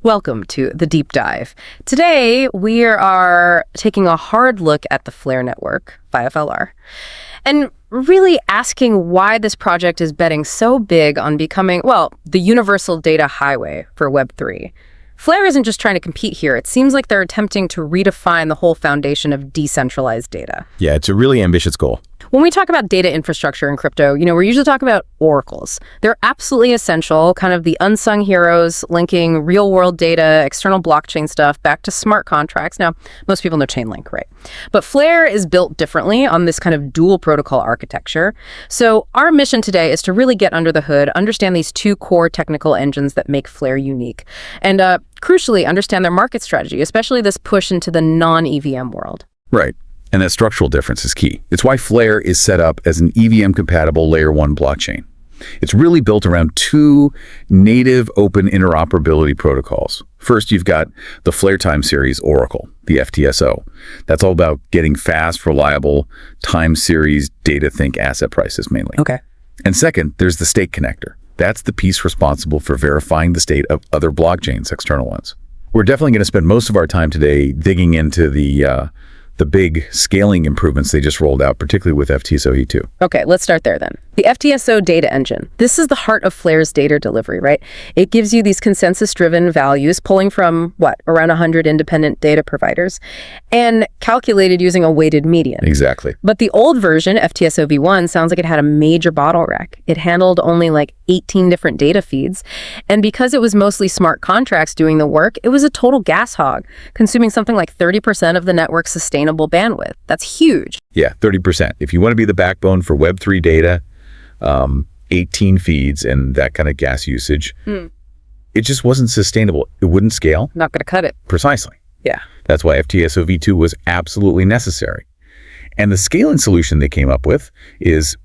Welcome to The Deep Dive. Today, we are taking a hard look at the Flare network, FLR, and really asking why this project is betting so big on becoming, well, the universal data highway for Web3. Flare isn't just trying to compete here. It seems like they're attempting to redefine the whole foundation of decentralized data. Yeah, it's a really ambitious goal. When we talk about data infrastructure in crypto, we're usually talking about oracles. They're absolutely essential, kind of the unsung heroes linking real-world data, external blockchain stuff back to smart contracts. Now, most people know Chainlink, right? But Flare is built differently on this kind of dual protocol architecture. So our mission today is to really get under the hood, understand these two core technical engines that make Flare unique, and crucially, understand their market strategy, especially this push into the non-EVM world. Right. And that structural difference is key. It's why Flare is set up as an EVM-compatible Layer-1 blockchain. It's really built around two native open interoperability protocols. First, you've got the Flare time series Oracle, the FTSO. That's all about getting fast, reliable, time series data think asset prices mainly. Okay. And second, there's the stake connector. That's the piece responsible for verifying the state of other blockchains, external ones. We're definitely going to spend most of our time today digging into the big scaling improvements they just rolled out, particularly with FTSOv2. Okay, let's start there then. The FTSO data engine. This is the heart of Flare's data delivery, right? It gives you these consensus-driven values pulling from, around 100 independent data providers and calculated using a weighted median. Exactly. But the old version, FTSOv1, sounds like it had a major bottleneck. It handled only 18 different data feeds. And because it was mostly smart contracts doing the work, it was a total gas hog, consuming something like 30% of the network's sustainable bandwidth. That's huge. Yeah, 30%. If you want to be the backbone for Web3 data, 18 feeds and that kind of gas usage, it just wasn't sustainable. It wouldn't scale. Not going to cut it. Precisely. Yeah. That's why FTSOv2 was absolutely necessary. And the scaling solution they came up with is,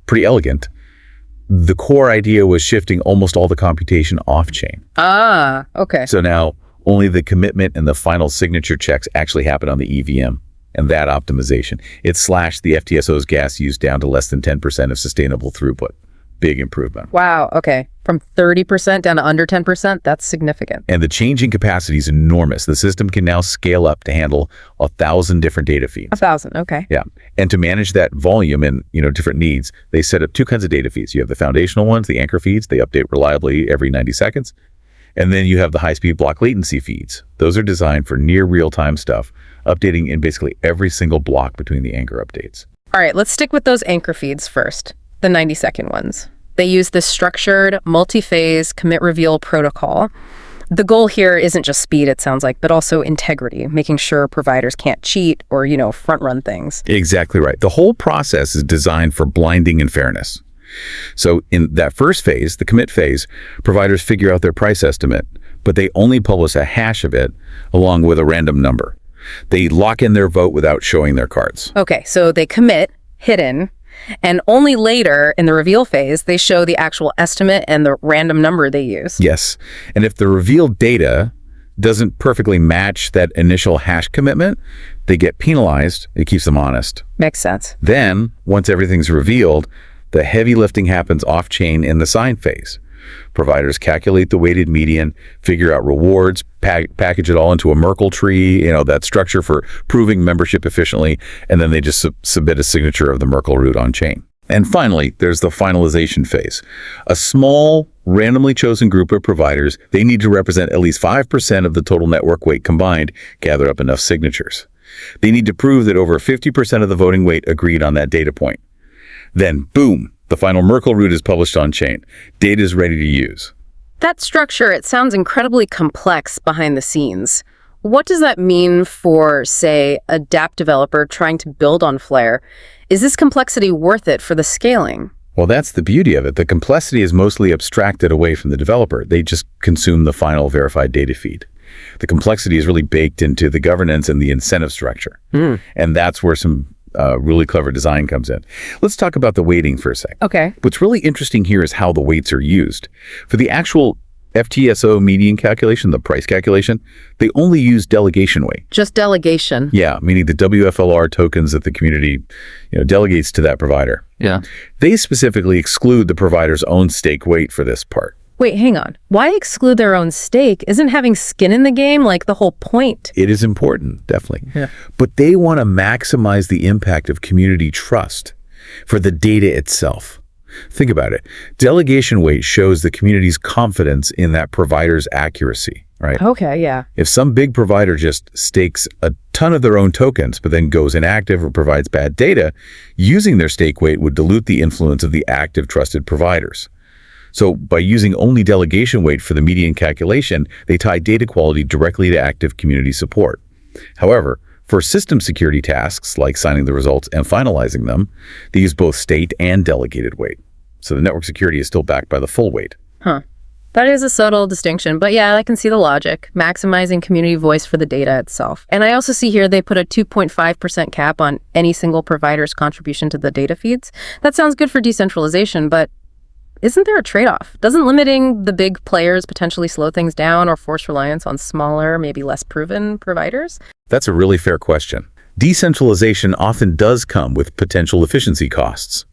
pretty elegant. The core idea was shifting almost all the computation off-chain. Ah, okay. So now only the commitment and the final signature checks actually happen on the EVM. And that optimization, it slashed the FTSO's gas use down to less than 10% of sustainable throughput. Big improvement. Wow, okay. From 30% down to under 10%, that's significant. And the changing capacity is enormous. The system can now scale up to handle 1,000 different data feeds. 1,000, okay. Yeah. And to manage that volume and, different needs, they set up two kinds of data feeds. You have the foundational ones, the anchor feeds. They update reliably every 90 seconds. And then you have the high-speed block latency feeds. Those are designed for near real-time stuff, updating in basically every single block between the anchor updates. All right, let's stick with those anchor feeds first, the 90-second ones. They use this structured, multi-phase commit reveal protocol. The goal here isn't just speed, it sounds like, but also integrity, making sure providers can't cheat or, front-run things. Exactly right. The whole process is designed for blinding and fairness. So in that first phase, the commit phase, providers figure out their price estimate, but they only publish a hash of it along with a random number. They lock in their vote without showing their cards. Okay, so they commit, hidden, and only later in the reveal phase, they show the actual estimate and the random number they use. Yes, and if the revealed data doesn't perfectly match that initial hash commitment, they get penalized. It keeps them honest. Makes sense. Then, once everything's revealed, the heavy lifting happens off-chain in the sign phase. Providers calculate the weighted median, figure out rewards, package it all into a Merkle tree, that structure for proving membership efficiently, and then they just submit a signature of the Merkle root on-chain. And finally, there's the finalization phase. A small, randomly chosen group of providers, they need to represent at least 5% of the total network weight combined, gather up enough signatures. They need to prove that over 50% of the voting weight agreed on that data point. Then, boom, the final Merkle root is published on-chain. Data is ready to use. That structure, it sounds incredibly complex behind the scenes. What does that mean for, say, a dApp developer trying to build on Flare? Is this complexity worth it for the scaling? Well, that's the beauty of it. The complexity is mostly abstracted away from the developer. They just consume the final verified data feed. The complexity is really baked into the governance and the incentive structure. And that's where some really clever design comes in. Let's talk about the weighting for a sec. Okay. What's really interesting here is how the weights are used. For the actual FTSO median calculation, the price calculation, they only use delegation weight. Just delegation? Yeah, meaning the WFLR tokens that the community delegates to that provider. Yeah. They specifically exclude the provider's own stake weight for this part. Wait, hang on. Why exclude their own stake? Isn't having skin in the game like the whole point? It is important, definitely. Yeah. But they want to maximize the impact of community trust for the data itself. Think about it. Delegation weight shows the community's confidence in that provider's accuracy, right? Okay, yeah. If some big provider just stakes a ton of their own tokens, but then goes inactive or provides bad data, using their stake weight would dilute the influence of the active trusted providers. So by using only delegation weight for the median calculation, they tie data quality directly to active community support. However, for system security tasks like signing the results and finalizing them, they use both state and delegated weight. So the network security is still backed by the full weight. Huh. That is a subtle distinction, but yeah, I can see the logic, maximizing community voice for the data itself. And I also see here they put a 2.5% cap on any single provider's contribution to the data feeds. That sounds good for decentralization, but isn't there a trade-off? Doesn't limiting the big players potentially slow things down or force reliance on smaller, maybe less proven providers? That's a really fair question. Decentralization often does come with potential efficiency costs.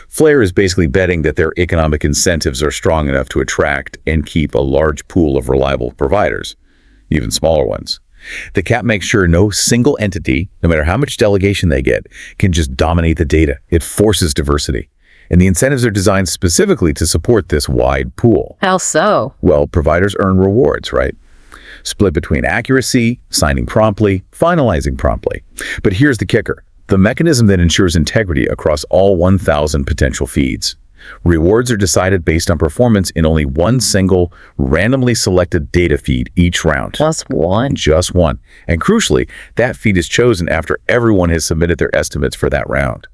Flare is basically betting that their economic incentives are strong enough to attract and keep a large pool of reliable providers, even smaller ones. The cap makes sure no single entity, no matter how much delegation they get, can just dominate the data. It forces diversity. And the incentives are designed specifically to support this wide pool. How so? Well, providers earn rewards, right? Split between accuracy, signing promptly, finalizing promptly. But here's the kicker. The mechanism that ensures integrity across all 1,000 potential feeds. Rewards are decided based on performance in only one single, randomly selected data feed each round. Just one? Just one. And crucially, that feed is chosen after everyone has submitted their estimates for that round.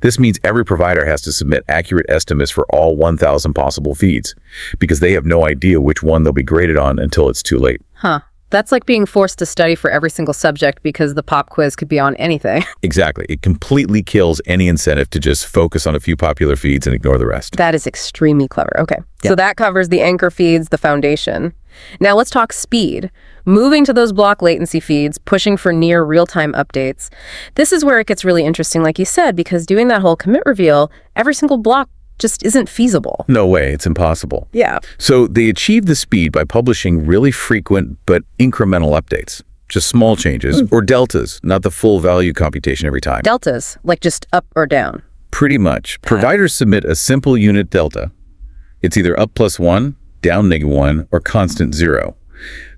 This means every provider has to submit accurate estimates for all 1,000 possible feeds, because they have no idea which one they'll be graded on until it's too late. Huh. That's like being forced to study for every single subject because the pop quiz could be on anything. Exactly. It completely kills any incentive to just focus on a few popular feeds and ignore the rest. That is extremely clever. Okay. Yeah. So that covers the anchor feeds, the foundation. Now let's talk speed. Moving to those block latency feeds, pushing for near real-time updates. This is where it gets really interesting, like you said, because doing that whole commit reveal, every single block just isn't feasible. No way, it's impossible. Yeah. So they achieve the speed by publishing really frequent but incremental updates, just small changes, or deltas, not the full value computation every time. Deltas, like just up or down. Pretty much. Providers submit a simple unit delta. It's either up +1, down -1, or constant 0.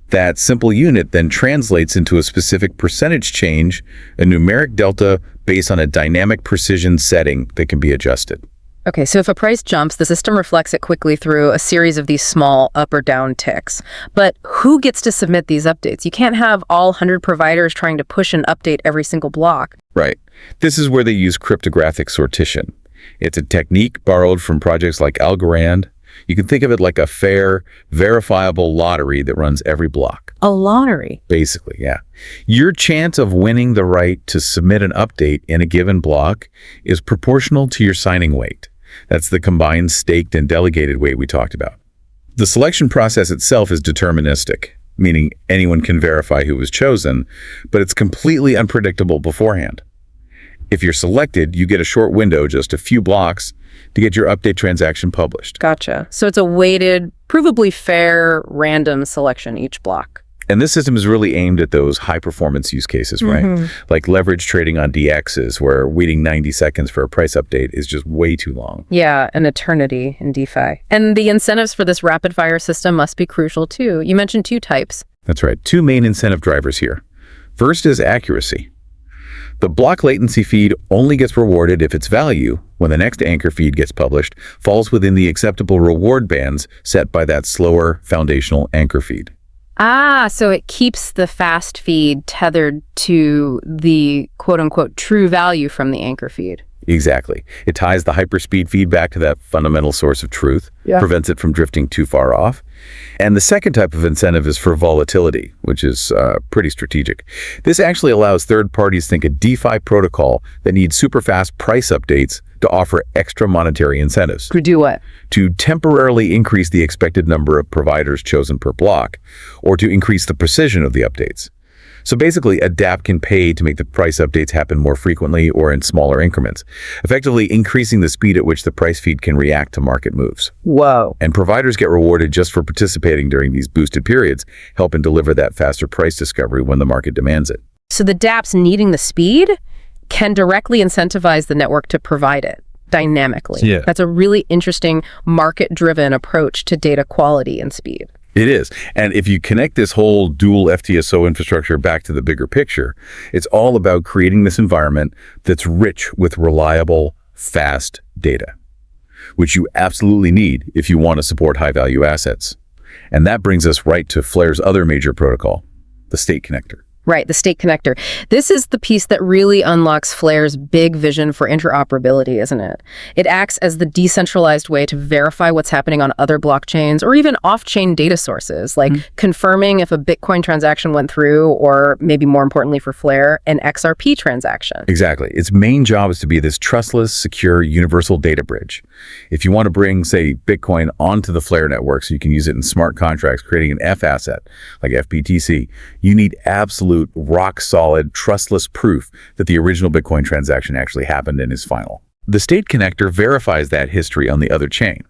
That simple unit then translates into a specific percentage change, a numeric delta based on a dynamic precision setting that can be adjusted. Okay, so if a price jumps, the system reflects it quickly through a series of these small up or down ticks. But who gets to submit these updates? You can't have all 100 providers trying to push an update every single block. Right. This is where they use cryptographic sortition. It's a technique borrowed from projects like Algorand. You can think of it like a fair, verifiable lottery that runs every block. A lottery? Basically, yeah. Your chance of winning the right to submit an update in a given block is proportional to your signing weight. That's the combined staked and delegated weight we talked about. The selection process itself is deterministic, meaning anyone can verify who was chosen, but it's completely unpredictable beforehand. If you're selected, you get a short window, just a few blocks, to get your update transaction published. Gotcha. So it's a weighted, provably fair, random selection each block. And this system is really aimed at those high-performance use cases, right? Like leverage trading on DXs, where waiting 90 seconds for a price update is just way too long. Yeah, an eternity in DeFi. And the incentives for this rapid-fire system must be crucial, too. You mentioned two types. That's right. Two main incentive drivers here. First is accuracy. The block latency feed only gets rewarded if its value, when the next anchor feed gets published, falls within the acceptable reward bands set by that slower foundational anchor feed. Ah, so it keeps the fast feed tethered to the quote-unquote true value from the anchor feed. Exactly. It ties the hyperspeed feedback to that fundamental source of truth, prevents it from drifting too far off. And the second type of incentive is for volatility, which is pretty strategic. This actually allows third parties to think a DeFi protocol that needs super fast price updates to offer extra monetary incentives. To do what? To temporarily increase the expected number of providers chosen per block, or to increase the precision of the updates. So basically, a dApp can pay to make the price updates happen more frequently or in smaller increments, effectively increasing the speed at which the price feed can react to market moves. Whoa. And providers get rewarded just for participating during these boosted periods, helping deliver that faster price discovery when the market demands it. So the dApps needing the speed can directly incentivize the network to provide it dynamically. Yeah. That's a really interesting market-driven approach to data quality and speed. It is. And if you connect this whole dual FTSO infrastructure back to the bigger picture, it's all about creating this environment that's rich with reliable, fast data, which you absolutely need if you want to support high-value assets. And that brings us right to Flare's other major protocol, the state connector. Right, the state connector. This is the piece that really unlocks Flare's big vision for interoperability, isn't it? It acts as the decentralized way to verify what's happening on other blockchains or even off-chain data sources, like confirming if a Bitcoin transaction went through, or maybe more importantly for Flare, an XRP transaction. Exactly. Its main job is to be this trustless, secure, universal data bridge. If you want to bring, say, Bitcoin onto the Flare network so you can use it in smart contracts, creating an F asset like FBTC, you need absolute rock-solid, trustless proof that the original Bitcoin transaction actually happened and is final. The state connector verifies that history on the other chain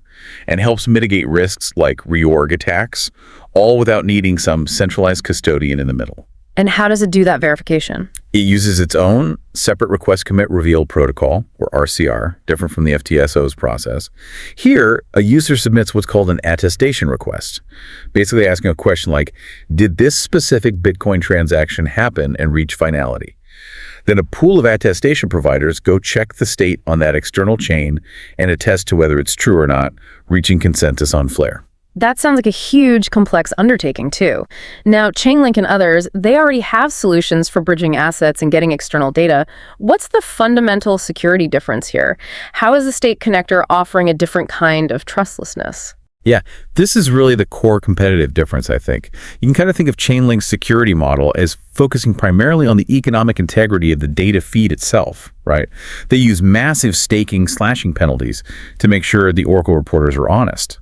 and helps mitigate risks like reorg attacks, all without needing some centralized custodian in the middle. And how does it do that verification? It uses its own separate request commit reveal protocol, or RCR, different from the FTSO's process. Here, a user submits what's called an attestation request, basically asking a question like, did this specific Bitcoin transaction happen and reach finality? Then a pool of attestation providers go check the state on that external chain and attest to whether it's true or not, reaching consensus on Flare. That sounds like a huge, complex undertaking, too. Now, Chainlink and others, they already have solutions for bridging assets and getting external data. What's the fundamental security difference here? How is the state connector offering a different kind of trustlessness? Yeah, this is really the core competitive difference, I think. You can kind of think of Chainlink's security model as focusing primarily on the economic integrity of the data feed itself, right? They use massive staking/slashing penalties to make sure the Oracle reporters are honest.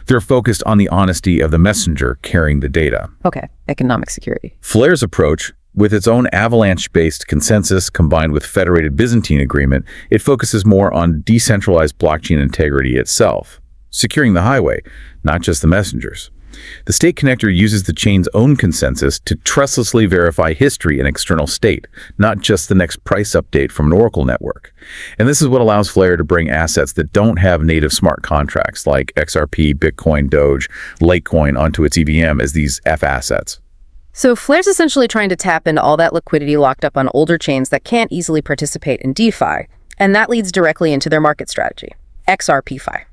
They're focused on the honesty of the messenger carrying the data. Okay, economic security. Flare's approach, with its own avalanche-based consensus combined with federated Byzantine agreement, it focuses more on decentralized blockchain integrity itself, securing the highway, not just the messengers. The state connector uses the chain's own consensus to trustlessly verify history and external state, not just the next price update from an Oracle network. And this is what allows Flare to bring assets that don't have native smart contracts like XRP, Bitcoin, Doge, Litecoin onto its EVM as these F assets. So Flare's essentially trying to tap into all that liquidity locked up on older chains that can't easily participate in DeFi. And that leads directly into their market strategy, XRP-Fi,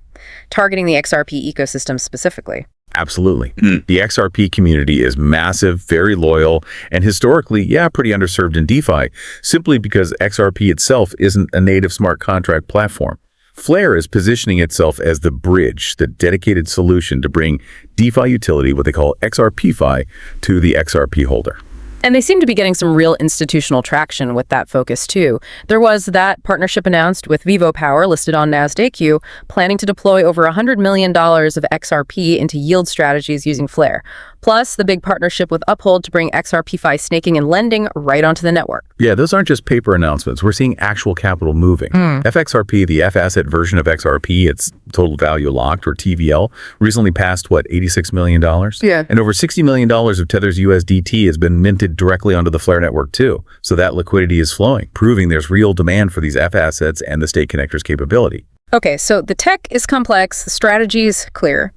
targeting the XRP ecosystem specifically. Absolutely. The XRP community is massive, very loyal, and historically, pretty underserved in DeFi, simply because XRP itself isn't a native smart contract platform. Flare is positioning itself as the bridge, the dedicated solution to bring DeFi utility, what they call XRP-Fi, to the XRP holder. And they seem to be getting some real institutional traction with that focus, too. There was that partnership announced with Vivo Power, listed on NASDAQ, planning to deploy over $100 million of XRP into yield strategies using Flare. Plus, the big partnership with Uphold to bring XRP-Fi staking and lending right onto the network. Yeah, those aren't just paper announcements. We're seeing actual capital moving. FXRP, the F-asset version of XRP, its total value locked, or TVL, recently passed, $86 million? Yeah. And over $60 million of Tether's USDT has been minted directly onto the Flare network, too. So that liquidity is flowing, proving there's real demand for these F-assets and the state connector's capability. Okay, so the tech is complex, the strategy is clear.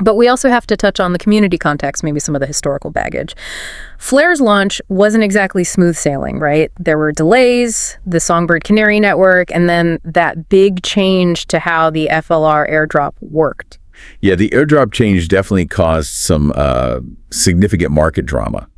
But we also have to touch on the community context, maybe some of the historical baggage. Flare's launch wasn't exactly smooth sailing, right? There were delays, the Songbird Canary network, and then that big change to how the FLR airdrop worked. Yeah, the airdrop change definitely caused some significant market drama.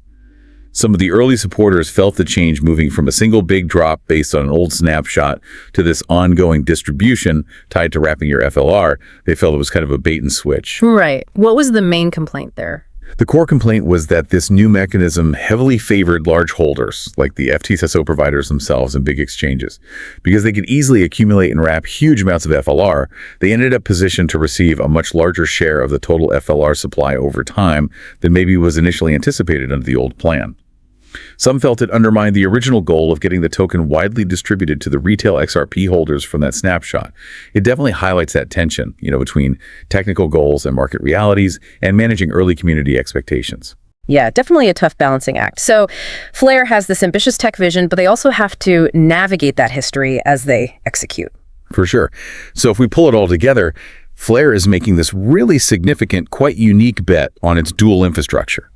Some of the early supporters felt the change moving from a single big drop based on an old snapshot to this ongoing distribution tied to wrapping your FLR. They felt it was kind of a bait and switch. Right. What was the main complaint there? The core complaint was that this new mechanism heavily favored large holders, like the FTSO providers themselves and big exchanges. Because they could easily accumulate and wrap huge amounts of FLR, they ended up positioned to receive a much larger share of the total FLR supply over time than maybe was initially anticipated under the old plan. Some felt it undermined the original goal of getting the token widely distributed to the retail XRP holders from that snapshot. It definitely highlights that tension, between technical goals and market realities and managing early community expectations. Yeah, definitely a tough balancing act. So Flare has this ambitious tech vision, but they also have to navigate that history as they execute. For sure. So if we pull it all together, Flare is making this really significant, quite unique bet on its dual infrastructure.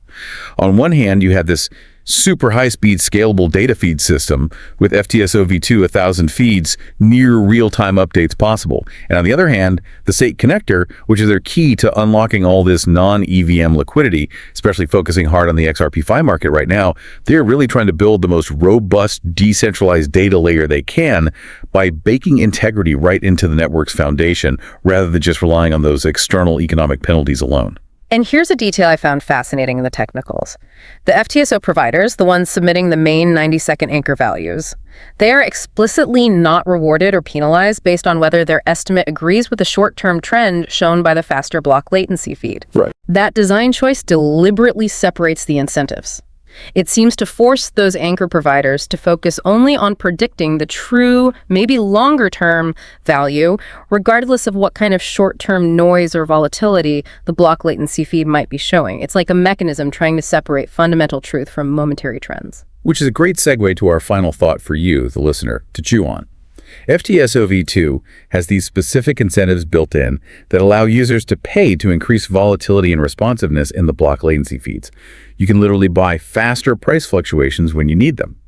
On one hand, you have this super high-speed scalable data feed system with FTSOv2 1,000 feeds, near real-time updates possible. And on the other hand, the State connector, which is their key to unlocking all this non-EVM liquidity, especially focusing hard on the XRP market right now, they're really trying to build the most robust, decentralized data layer they can by baking integrity right into the network's foundation, rather than just relying on those external economic penalties alone. And here's a detail I found fascinating in the technicals. The FTSO providers, the ones submitting the main 90-second anchor values, they are explicitly not rewarded or penalized based on whether their estimate agrees with the short-term trend shown by the faster block latency feed. Right. That design choice deliberately separates the incentives. It seems to force those anchor providers to focus only on predicting the true, maybe longer-term value, regardless of what kind of short-term noise or volatility the block latency feed might be showing. It's like a mechanism trying to separate fundamental truth from momentary trends. Which is a great segue to our final thought for you, the listener, to chew on. FTSOv2 has these specific incentives built in that allow users to pay to increase volatility and responsiveness in the block latency feeds. You can literally buy faster price fluctuations when you need them.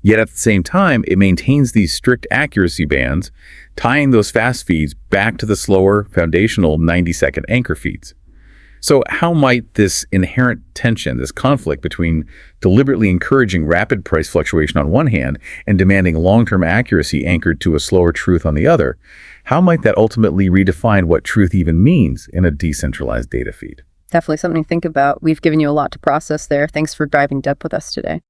Yet at the same time, it maintains these strict accuracy bands, tying those fast feeds back to the slower, foundational 90-second anchor feeds. So how might this inherent tension, this conflict between deliberately encouraging rapid price fluctuation on one hand and demanding long-term accuracy anchored to a slower truth on the other, how might that ultimately redefine what truth even means in a decentralized data feed? Definitely something to think about. We've given you a lot to process there. Thanks for driving depth with us today.